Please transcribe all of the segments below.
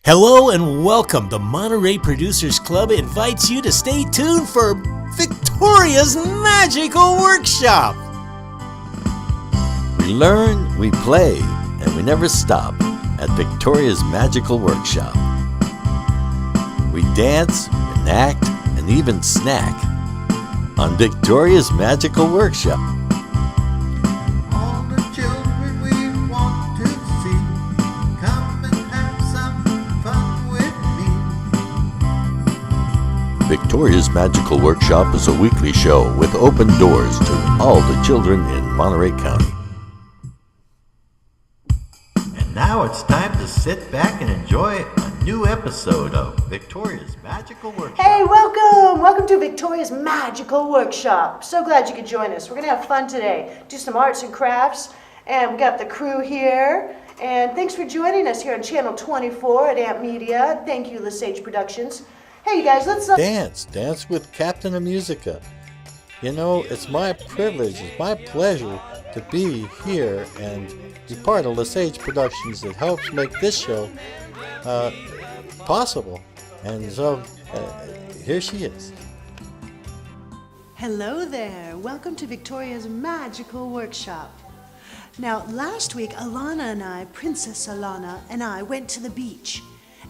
Hello and welcome. The Monterey Producers Club invites you to stay tuned for Victoria's Magical Workshop. We learn, we play, and we never stop at Victoria's Magical Workshop. We dance, enact, and even snack on Victoria's Magical Workshop. All the children we want to see, come and have some fun with me. Victoria's Magical Workshop is a weekly show with open doors to all the children in Monterey County. And now it's time to sit back and enjoy a new episode of Victoria's Magical Workshop. Hey, welcome! Welcome to Victoria's Magical Workshop. So glad you could join us. We're going to have fun today. Do some arts and crafts. And we got the crew here. And thanks for joining us here on Channel 24 at Amp Media. Thank you, Lesage Productions. Hey, you guys, let's... Dance with Captain of Musica. You know, it's my privilege, it's my pleasure to be here and be part of Lesage Productions that helps make this show possible. And so, here she is. Hello there. Welcome to Victoria's Magical Workshop. Now, last week, Alana and I, Princess Alana and I, went to the beach.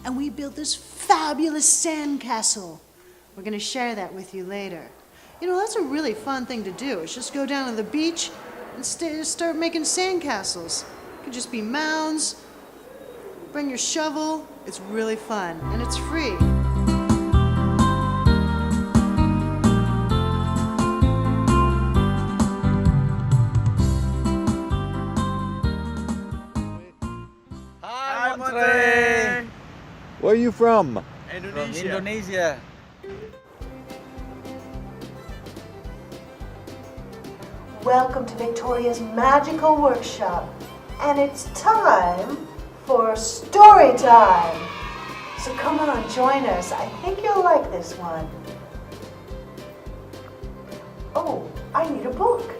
And we built this fabulous sandcastle. We're going to share that with you later. You know, that's a really fun thing to do. It's just go down to the beach and start making sandcastles. It could just be mounds. Bring your shovel. It's really fun, and it's free. Hi, Monterey! Where are you from? Indonesia. Welcome to Victoria's Magical Workshop. And it's time for story time. So come on, join us. I think you'll like this one. Oh, I need a book.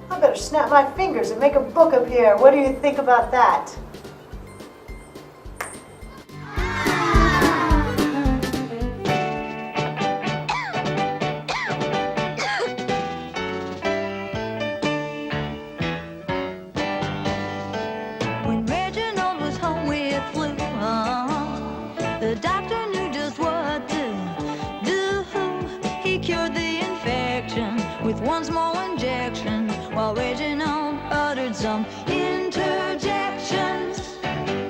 I better snap my fingers and make a book up here. What do you think about that? When Reginald was home with flu, the doctor knew just what to do. He cured the infection with one small injection, while Reginald uttered some interjections.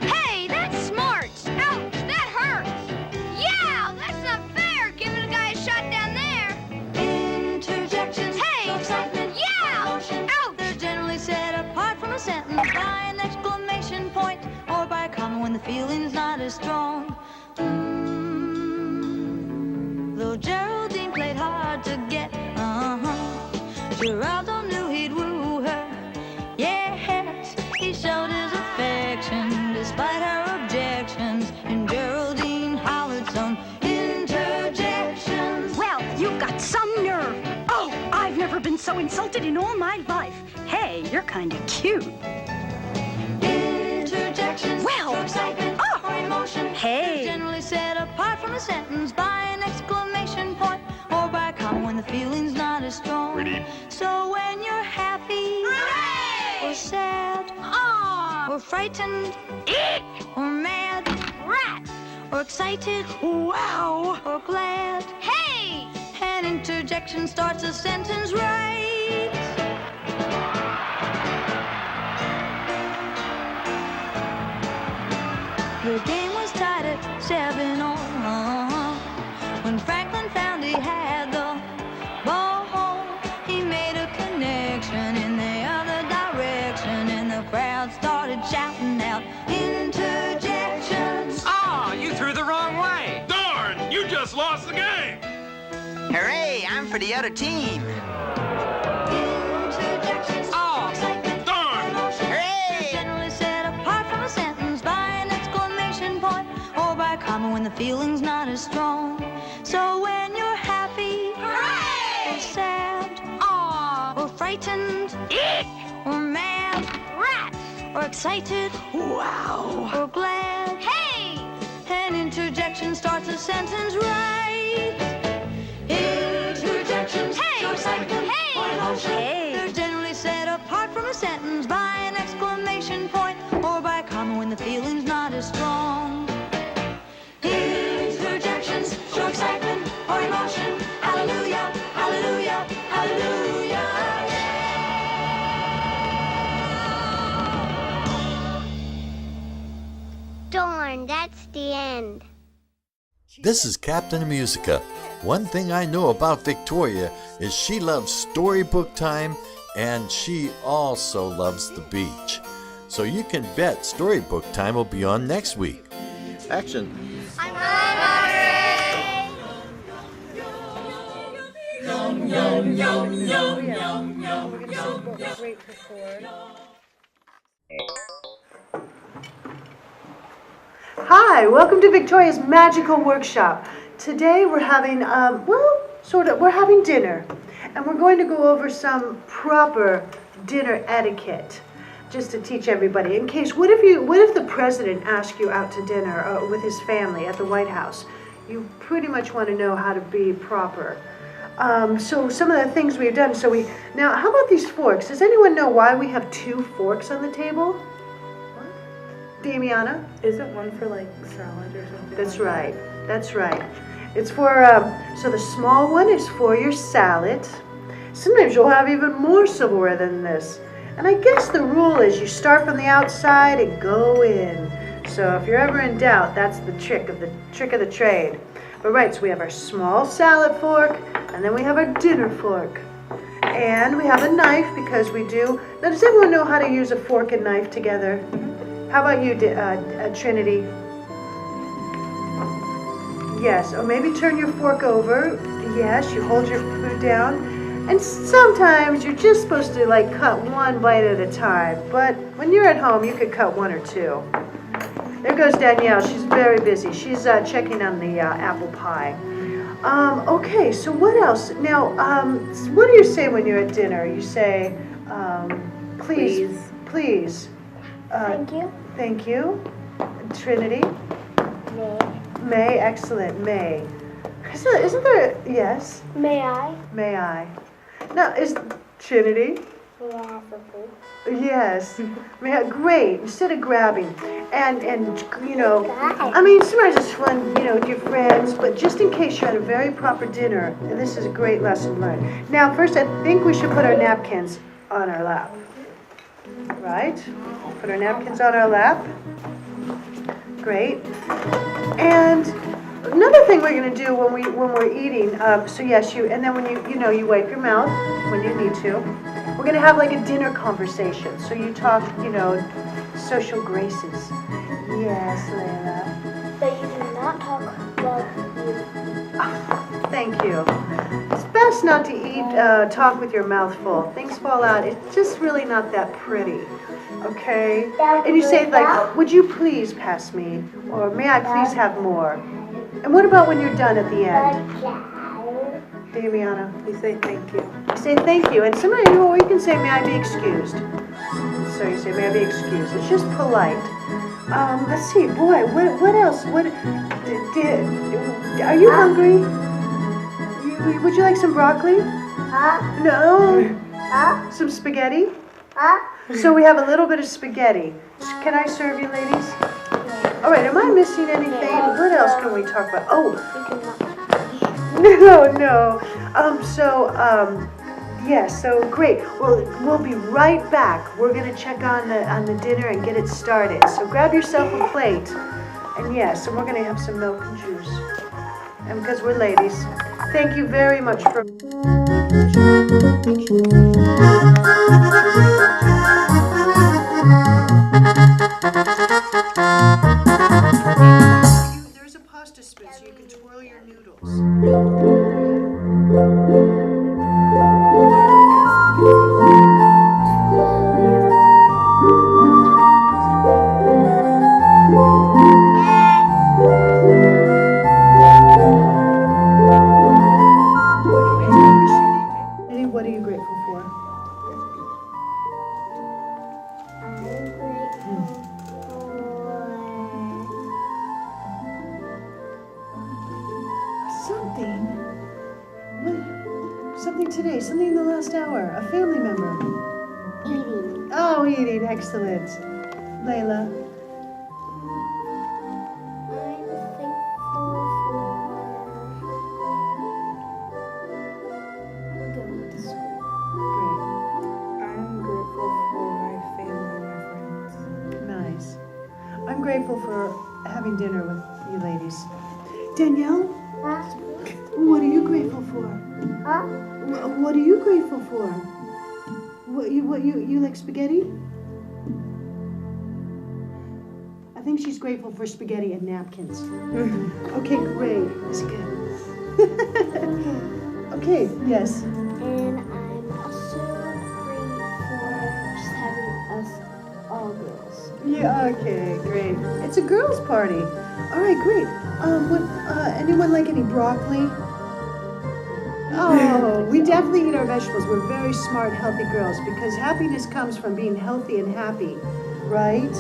Hey, that's smart! Ouch, that hurts! Yeah, that's not fair, giving a guy a shot down there! Interjections. Hey, of excitement. yeah! Emotion. Ouch! They're generally set apart from a sentence by an exclamation point or by a comma when the feeling's not as strong. Though Geraldine played hard to get, Geraldo knew he'd woo her. Yes, he showed his affection despite her objections, and Geraldine hollered some interjections. Well, you've got some nerve. Oh, I've never been so insulted in all my life. Hey, you're kind of cute. Interjections. Well, of excitement or emotion. hey. They're generally set apart from a sentence by an exclamation point or by a comma when the feeling's not as strong. So when you're happy or sad or frightened or mad or excited or glad, Hey! an interjection starts a sentence right. The game was tied at 7-all when Franklin found he had the ball. He made a connection in the other direction, and the crowd started shouting out interjections. Ah, you threw the wrong way. Darn, you just lost the game. Hooray, I'm for the other team. Interjections. Oh, Excitement. darn. Emotion. Hooray! Generally set apart from a sentence by an exclamation point or by a comma when the feeling's not as strong. So when you're happy or sad or frightened or mad or excited or glad, Hey! sentence right. Interjections show excitement or emotion. They're generally set apart from a sentence by an exclamation point or by a comma when the feeling's not as strong. Interjections show excitement or emotion. Hallelujah, hallelujah, hallelujah. Darn, that's the end. This is Captain Musica. One thing I know about Victoria is she loves storybook time and she also loves the beach. So you can bet storybook time will be on next week. Action. I'm hungry. Hi, welcome to Victoria's Magical Workshop. Today we're having, we're having dinner. And we're going to go over some proper dinner etiquette, just to teach everybody. In case, what if the president asked you out to dinner with his family at the White House? You pretty much want to know how to be proper. So some of the things we've done, now how about these forks? Does anyone know why we have 2 forks on the table? Damiana? Isn't one for like salad or something? That's right. That's right. It's for, so the small one is for your salad. Sometimes you'll have even more silverware than this. And I guess the rule is you start from the outside and go in. So if you're ever in doubt, that's the trick of the trade. But right, so we have our small salad fork, and then we have our dinner fork. And we have a knife because we do. Now, does everyone know how to use a fork and knife together? How about you, Trinity? Yes, or maybe turn your fork over. Yes, you hold your food down. And sometimes you're just supposed to like cut one bite at a time. But when you're at home, you could cut 1 or 2. There goes Danielle. She's very busy. She's checking on the apple pie. Okay, so what else? Now, what do you say when you're at dinner? You say, please. Thank you. Thank you. Trinity? May, excellent, May. Isn't there, yes? May I? May I? Now, is Trinity? May I have some food? Yes. May I, great, instead of grabbing. And you know, I mean, sometimes it's fun, you know, with your friends, but just in case you're at a very proper dinner, this is a great lesson learned. Now, first, I think we should put our napkins on our lap. Right? Put our napkins on our lap. Great. And another thing we're going to do when we're eating, so yes, and then when you wipe your mouth when you need to. We're going to have like a dinner conversation. So you talk, social graces. Yes, Layla. But you do not talk while you eat. Thank you. It's best not to talk with your mouth full. Things fall out. It's just really not that pretty. Okay? And you say like, would you please pass me? Or may I please have more? And what about when you're done at the end? Damiana? We say thank you. You say thank you. And sometimes you can say, may I be excused? So you say, may I be excused? It's just polite. Let's see. Boy, what else? Are you hungry? Would you like some broccoli? Huh? No. Huh? Some spaghetti? Huh? So we have a little bit of spaghetti. Can I serve you, ladies? All right, am I missing anything? What else can we talk about? Oh, no. Yes, so great. Well, we'll be right back. We're going to check on the dinner and get it started. So grab yourself a plate. And yes, and we're going to have some milk and juice. And because we're ladies. Thank you very much for... There's a pasta spoon so you can twirl your noodles. What are you grateful for? Something? What? Something today, something in the last hour. A family member. Eating. Oh, eating. Excellent. Layla. I'm thankful for going to school. Great. I'm grateful for my family and my friends. Nice. I'm grateful for having dinner with you ladies. Danielle, what are you grateful for? Huh? What are you grateful for? You like spaghetti? I think she's grateful for spaghetti and napkins. Okay, great. That's good. Okay, yes. And I'm also grateful for just having us all girls. Yeah, okay, great. It's a girls' party. All right, great. Anyone like any broccoli? Oh, we definitely eat our vegetables. We're very smart, healthy girls because happiness comes from being healthy and happy, right?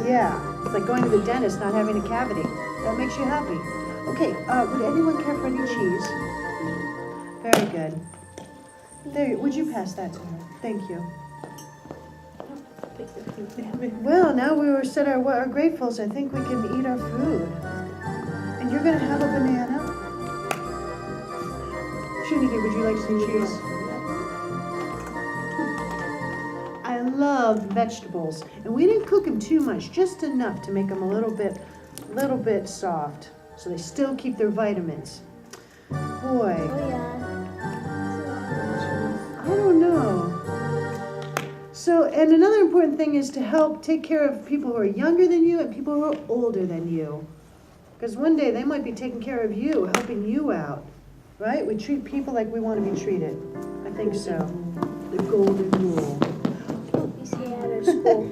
Yeah, it's like going to the dentist, not having a cavity. That makes you happy. Okay, would anyone care for any cheese? Very good. There, would you pass that to her? Thank you. Well, now we were said our gratefuls, I think we can eat our food. And you're gonna have a banana? Trinity, would you like some cheese? I love vegetables, and we didn't cook them too much, just enough to make them a little bit soft, so they still keep their vitamins. Boy, Oh yeah. I don't know. So, and another important thing is to help take care of people who are younger than you and people who are older than you. Because one day they might be taking care of you, helping you out. Right? We treat people like we want to be treated. I think so. The golden rule. You see at our school.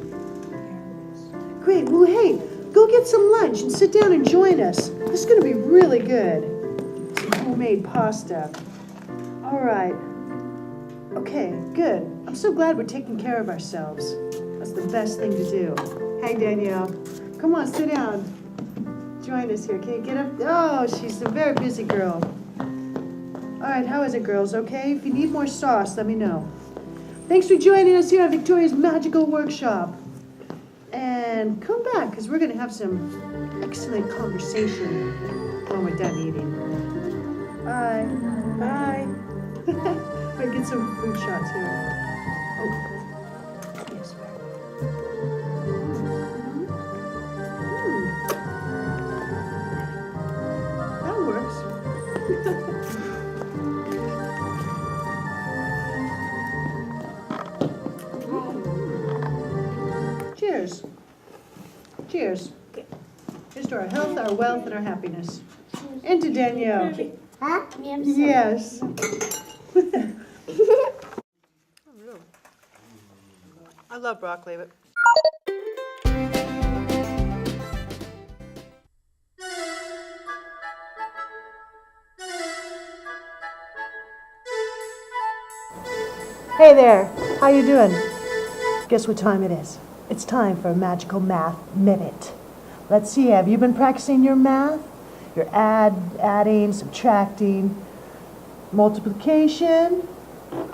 Great. Well, hey, go get some lunch and sit down and join us. This is going to be really good. Some homemade pasta. All right. Okay, good. I'm so glad we're taking care of ourselves. That's the best thing to do. Hey, Danielle. Come on, sit down. Join us here. Can you get up? Oh, she's a very busy girl. All right, how is it, girls? Okay? If you need more sauce, let me know. Thanks for joining us here at Victoria's Magical Workshop. And come back, because we're going to have some excellent conversation when we're done eating. Bye. Bye. We'll get some food shots here. Oh, yes, that works. Cheers. Cheers. Here's to our health, our wealth, and our happiness. And to Danielle. Huh? Yes. I love broccoli, but... Hey there, how you doing? Guess what time it is? It's time for a Magical Math Minute. Let's see, have you been practicing your math? Your adding, subtracting, multiplication?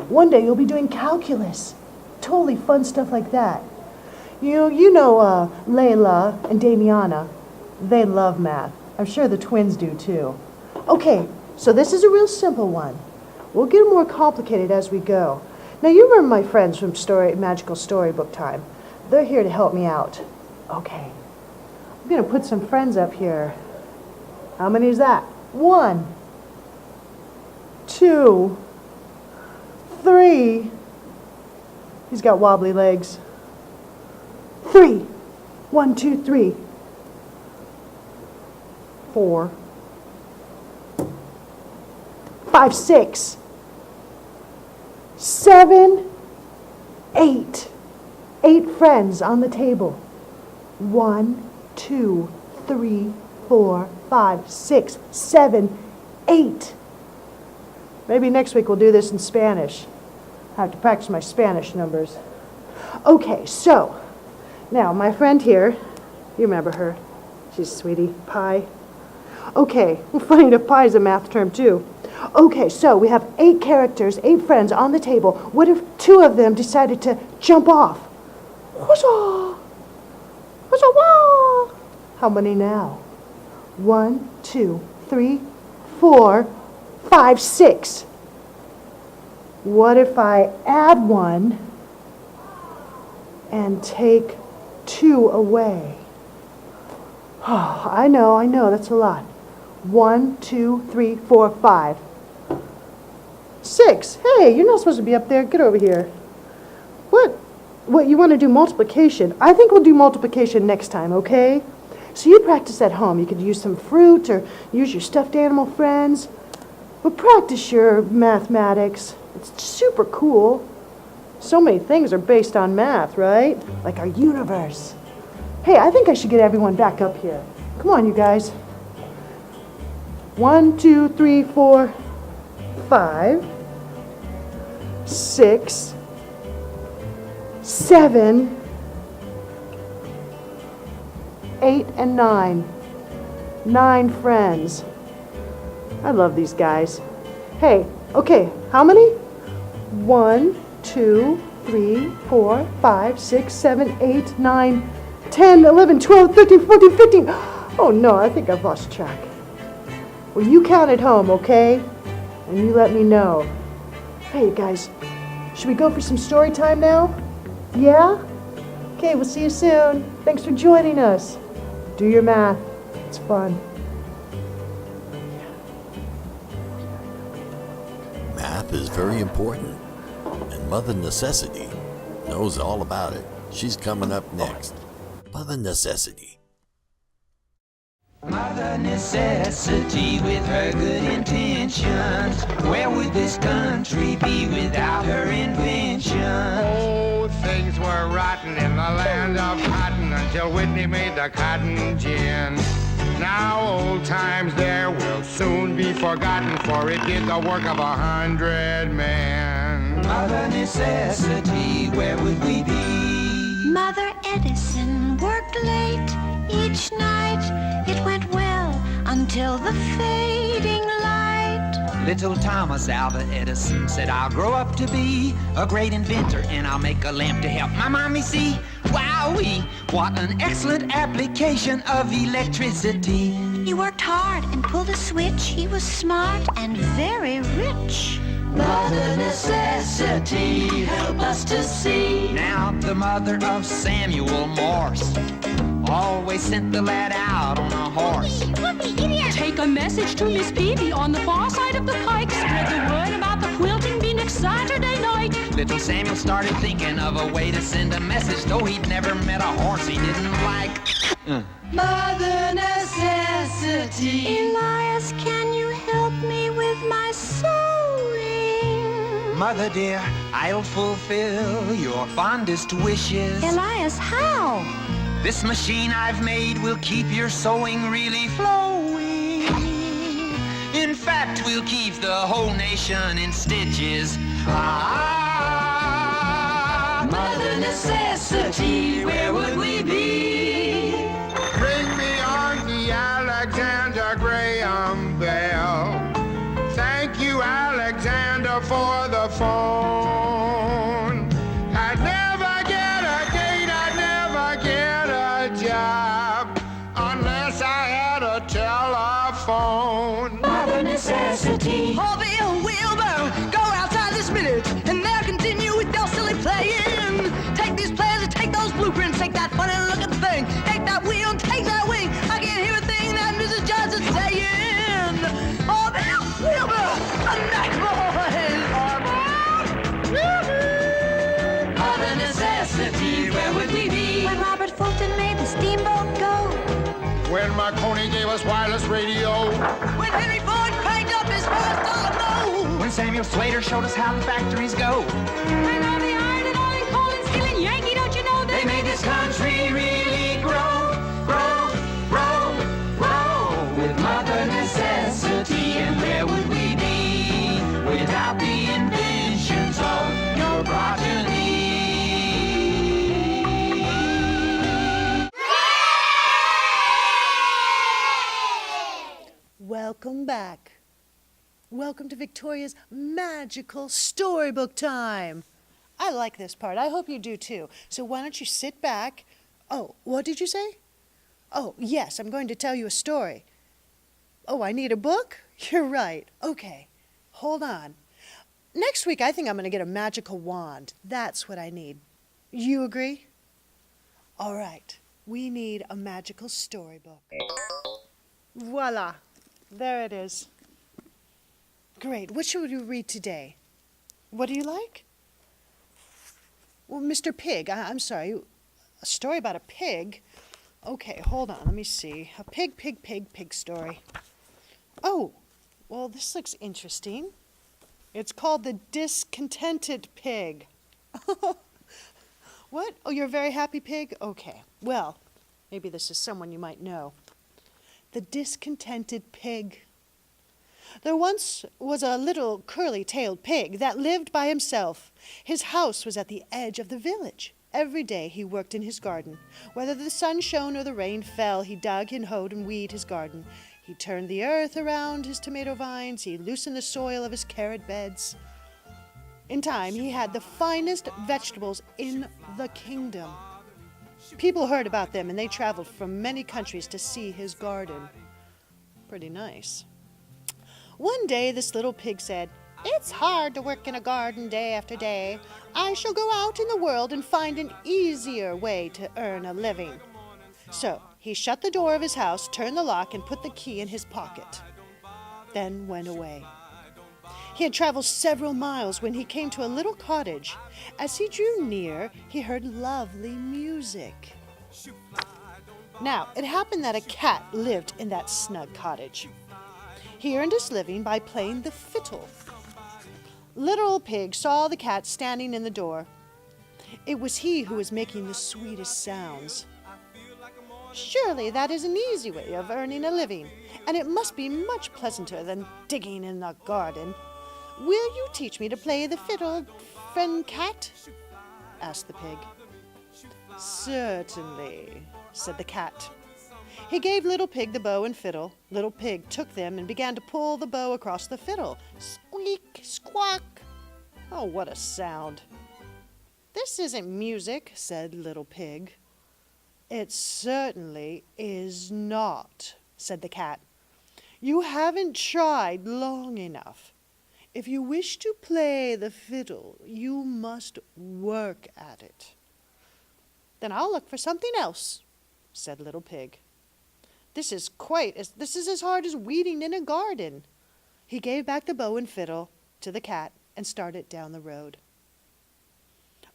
One day you'll be doing calculus. Totally fun stuff like that. You know Layla and Damiana. They love math. I'm sure the twins do too. Okay, so this is a real simple one. We'll get more complicated as we go. Now you remember my friends from Magical Storybook Time. They're here to help me out. Okay, I'm gonna put some friends up here. How many is that? 1, 2, 3. He's got wobbly legs. 3. 1, 2, 3. 4. 5, 6. 7, 8. 8 friends on the table. 1, 2, 3, 4, 5, 6, 7, 8. Maybe next week we'll do this in Spanish. I have to practice my Spanish numbers. Okay, so now my friend here, you remember her. She's Sweetie Pie. Okay, funny enough, pi is a math term too. Okay, so we have 8 characters, 8 friends on the table. What if 2 of them decided to jump off? Whoosh-ah! Whoosh-ah-wah! How many now? 1, 2, 3, 4, 5, 6. What if I add 1 and take 2 away? Oh, I know, that's a lot. 1, 2, 3, 4, 5. 6. Hey, you're not supposed to be up there. Get over here. What, you want to do multiplication? I think we'll do multiplication next time, okay? So you practice at home. You could use some fruit or use your stuffed animal friends. But practice your mathematics. It's super cool. So many things are based on math, right? Like our universe. Hey, I think I should get everyone back up here. Come on, you guys. 1, 2, 3, 4, 5, 6, 7, 8, and 9. 9 friends. I love these guys. Hey, okay, how many? 1, 2, 3, 4, 5, 6, 7, 8, 9, 10, 11, 12, 13, 14, 15. Oh no, I think I've lost track. Well, you count at home, okay? And you let me know. Hey, guys, should we go for some story time now? Yeah? Okay, we'll see you soon. Thanks for joining us. Do your math. It's fun. Math is very important, and Mother Necessity knows all about it. She's coming up next. Mother Necessity. Mother Necessity with her good intentions. Where would this country be without her invention? Oh, things were rotten in the land of cotton until Whitney made the cotton gin. Now old times there will soon be forgotten, for it did the work of 100 men. Mother Necessity, where would we be? Mother Edison worked late each night. It went well until the fading light. Little Thomas Alva Edison said, I'll grow up to be a great inventor, and I'll make a lamp to help my mommy see. Wowee, what an excellent application of electricity. He worked hard and pulled a switch. He was smart and very rich. Mother Necessity, help us to see. Now the mother of Samuel Morse always sent the lad out on a horse. Take a message to Miss Peavy on the far side of the pike. Spread the word about the quilting bee next Saturday night. Little Samuel started thinking of a way to send a message, though he'd never met a horse he didn't like. Mother Necessity. Elias, can you help me with my sewing? Mother dear, I'll fulfill your fondest wishes. Elias, how? This machine I've made will keep your sewing really flowing. In fact, we'll keep the whole nation in stitches. Mother Necessity, where would we be? Bring me on the Alexander Graham Bell. Thank you, Alexander, for the phone. I'd never get a date, I'd never get a job unless I had a telephone. Mother Necessity. Orville, Wilbur, go outside this minute, and they'll continue with your silly playing. Take these plans and take those blueprints, take that funny looking thing, take that wheel and take that wing. I can't hear a thing that Mrs. Johnson's saying. Orville, Wilbur, the night boys. Mother Necessity, where would we be? When Robert Fulton made the steamboat go. When Marconi gave us wireless radio. When Henry Ford cranked up his first auto. When Samuel Slater showed us how the factories go. And all the iron and all in coal and steel and Yankee, don't you know They made this country really grow, grow, grow, grow. With Mother Necessity, and where would we be without the inventions of your progeny? Welcome back. Welcome to Victoria's magical storybook time. I like this part. I hope you do too. So why don't you sit back? Oh, what did you say? Oh, yes, I'm going to tell you a story. Oh, I need a book? You're right. Okay, hold on. Next week, I think I'm going to get a magical wand. That's what I need. You agree? All right, we need a magical storybook. Voila, there it is. Great, what should we read today? What do you like? Well, Mr. Pig, I'm sorry, a story about a pig? Okay, hold on, let me see. A pig story. Oh, well, this looks interesting. It's called The Discontented Pig. What? Oh, you're a very happy pig? Okay, well, maybe this is someone you might know. The Discontented Pig. There once was a little curly-tailed pig that lived by himself. His house was at the edge of the village. Every day he worked in his garden. Whether the sun shone or the rain fell, he dug and hoed and weeded his garden. He turned the earth around his tomato vines. He loosened the soil of his carrot beds. In time, he had the finest vegetables in the kingdom. People heard about them, and they traveled from many countries to see his garden. Pretty nice. One day, this little pig said, "It's hard to work in a garden day after day. I shall go out in the world and find an easier way to earn a living." So he shut the door of his house, turned the lock, and put the key in his pocket, then went away. He had traveled several miles when he came to a little cottage. As he drew near, he heard lovely music. Now, it happened that a cat lived in that snug cottage. He earned his living by playing the fiddle. Little Pig saw the cat standing in the door. It was he who was making the sweetest sounds. "Surely that is an easy way of earning a living, and it must be much pleasanter than digging in the garden. Will you teach me to play the fiddle, friend cat?" asked the pig. "Certainly," said the cat. He gave Little Pig the bow and fiddle. Little Pig took them and began to pull the bow across the fiddle. Squeak, squawk. Oh, what a sound. "This isn't music," said Little Pig. "It certainly is not," said the cat. "You haven't tried long enough. If you wish to play the fiddle, you must work at it." "Then I'll look for something else," said Little Pig. This is as hard as weeding in a garden." He gave back the bow and fiddle to the cat and started down the road.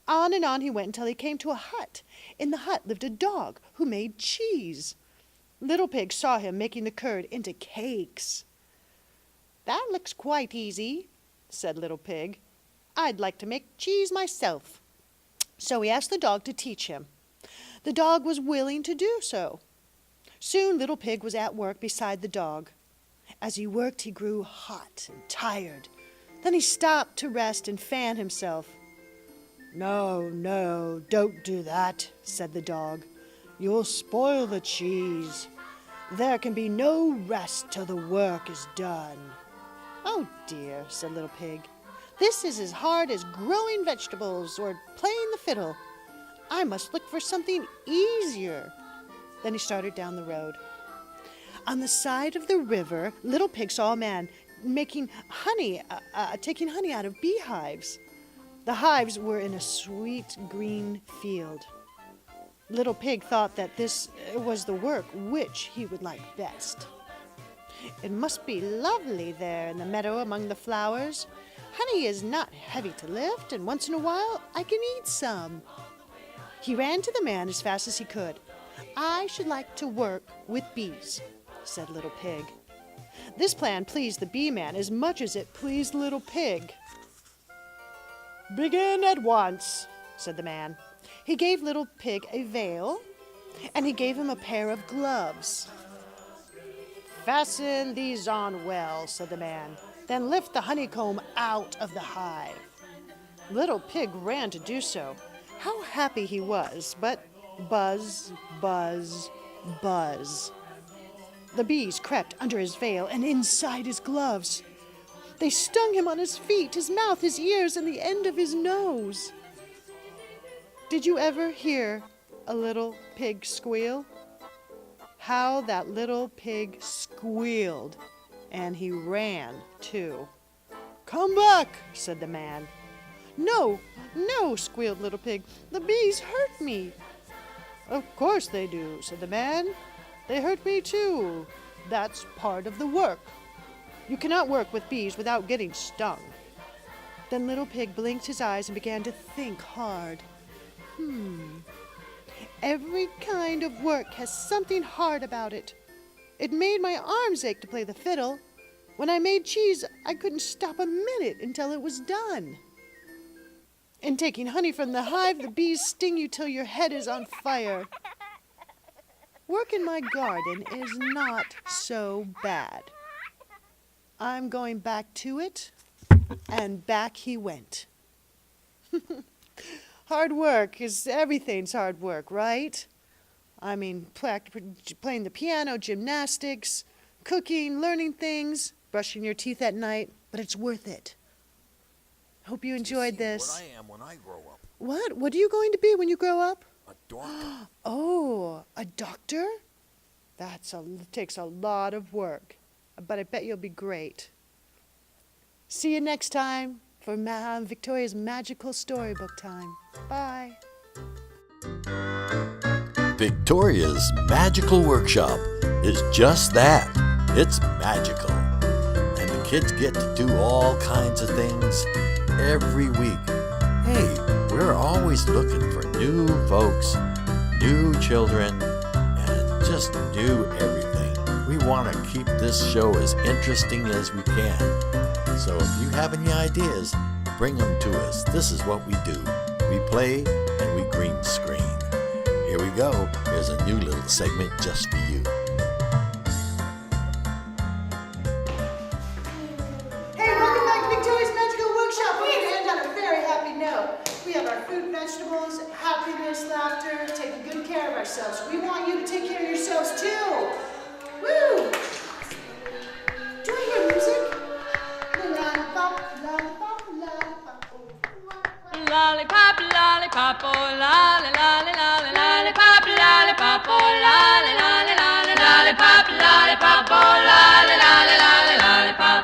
On and on he went until he came to a hut. In the hut lived a dog who made cheese. Little Pig saw him making the curd into cakes. "That looks quite easy," said Little Pig. "I'd like to make cheese myself." So he asked the dog to teach him. The dog was willing to do so. Soon Little Pig was at work beside the dog. As he worked, he grew hot and tired. Then he stopped to rest and fan himself. No, don't do that," said the dog. "You'll spoil the cheese. There can be no rest till the work is done." "Oh dear," said Little Pig. "This is as hard as growing vegetables or playing the fiddle. I must look for something easier." Then he started down the road. On the side of the river, Little Pig saw a man making honey, taking honey out of beehives. The hives were in a sweet green field. Little Pig thought that this was the work which he would like best. "It must be lovely there in the meadow among the flowers. Honey is not heavy to lift, and once in a while I can eat some." He ran to the man as fast as he could. "I should like to work with bees," said Little Pig. This plan pleased the bee man as much as it pleased Little Pig. "Begin at once," said the man. He gave Little Pig a veil, and he gave him a pair of gloves. "Fasten these on well," said the man. "Then lift the honeycomb out of the hive." Little Pig ran to do so. How happy he was, but buzz, buzz, buzz. The bees crept under his veil and inside his gloves. They stung him on his feet, his mouth, his ears, and the end of his nose. Did you ever hear a little pig squeal? How that little pig squealed, and he ran, too. "Come back," said the man. "No, no," squealed Little Pig. "The bees hurt me." "Of course they do," said the man. "They hurt me, too. That's part of the work. You cannot work with bees without getting stung." Then Little Pig blinked his eyes and began to think hard. Every kind of work has something hard about it. It made my arms ache to play the fiddle. When I made cheese, I couldn't stop a minute until it was done. In taking honey from the hive, the bees sting you till your head is on fire. Work in my garden is not so bad. I'm going back to it, and back he went. Hard work is everything's hard work, right? I mean, playing the piano, gymnastics, cooking, learning things, brushing your teeth at night, but it's worth it. Hope you enjoyed this. What I am when I grow up. What? What are you going to be when you grow up? A doctor. Oh, a doctor? Takes a lot of work, but I bet you'll be great. See you next time for Victoria's Magical Storybook Time. Bye. Victoria's Magical Workshop is just that. It's magical. And the kids get to do all kinds of things every week. Hey, we're always looking for new folks, new children, and just new everything. We want to keep this show as interesting as we can. So if you have any ideas, bring them to us. This is what we do. We play and we green screen. Here we go. Here's a new little segment just for you. Hey, welcome back to Victoria's Magical Workshop. We're going to end on a very happy note. We have our food, vegetables, happiness, laughter, taking good care of ourselves. We want you to take care of yourselves too. Woo! Do I hear music? Lollipop, lollipop, lollipop. Lollipop, lollipop, oh lolly, lolly, lolly, lollipop, lollipop, oh lolly, lolly, lolly, lollipop, lollipop, oh lolly, lolly, lolly, lollipop.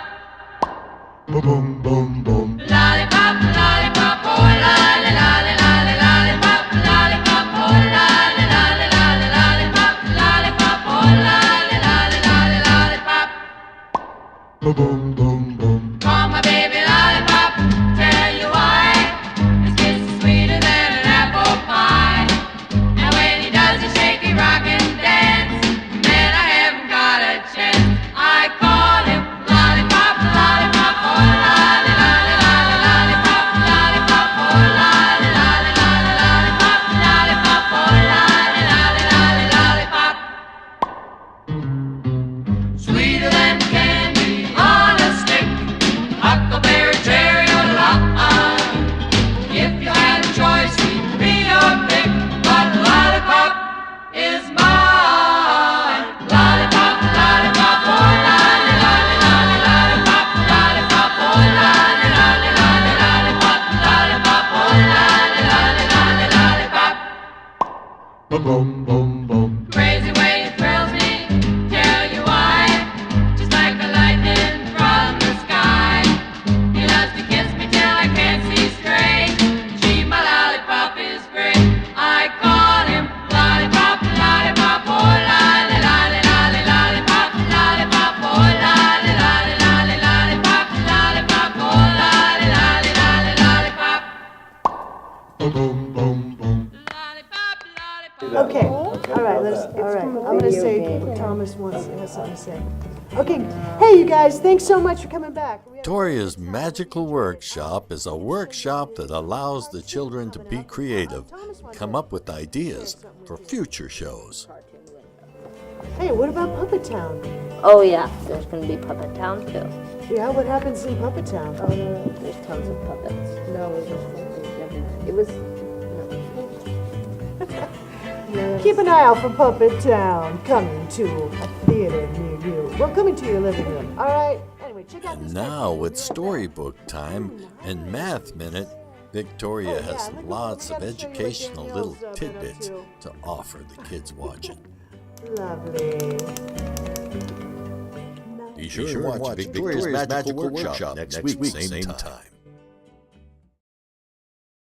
Boom, boom, boom. Lollipop, lollipop, oh lolly, lolly, lolly, lollipop, lollipop, oh lolly, lolly, lolly, lollipop, lollipop, oh lolly, lolly, lolly, lollipop. Boom, boom, boom. Oh my baby lollipop, tell you why. His kiss is sweeter than an apple pie. And when he does a shaky rock and dance, man, I haven't got a chance. I call him lollipop, lollipop, oh lolly, lolly, lolly, lollipop, lollipop, oh lolly, lolly, lolly, lollipop, lollipop, oh lolly, lolly, lolly, lollipop. Sweeter than candy on a stick, huckleberry, cherry, or lime. If you had a choice, he'd be your pick, but lollipop is mine. Lollipop, lollipop, oh lolly, lolly, lolly, lollipop, lollipop, oh lolly, lolly, lolly, lollipop, lollipop, oh lolly, lolly, lolly, lollipop. Boom, boom, boom. Crazy way it thrills me, tell you why. Just like the lightning from the sky. He loves to kiss me till I can't see straight. Gee, my lollipop is great. I call him lollipop, lollipop, oh lolly, lolly, lolly, lollipop, lollipop, oh lolly, lolly, lolly, lollipop, lollipop, oh lolly, lolly, lolly, lollipop. Boom, boom, boom. Okay. All right. I'm going to say Thomas has something to say. Okay. Hey, you guys. Thanks so much for coming back. Victoria's Magical Workshop is a workshop that allows the children to be creative and come up with ideas for future shows. Hey, what about Puppet Town? Oh yeah, there's gonna be Puppet Town too. Yeah, what happens in Puppet Town? Oh no, there's tons of puppets. No, it was just it was Keep an eye out for Puppet Town coming to a theater near you. Well, coming to your living room. All right. Anyway, check out this. Now it's storybook time and Math Minute. Victoria has lots of educational little tidbits to offer the kids watching. Lovely. Be sure to watch Victoria's Magical Workshop next week, same time.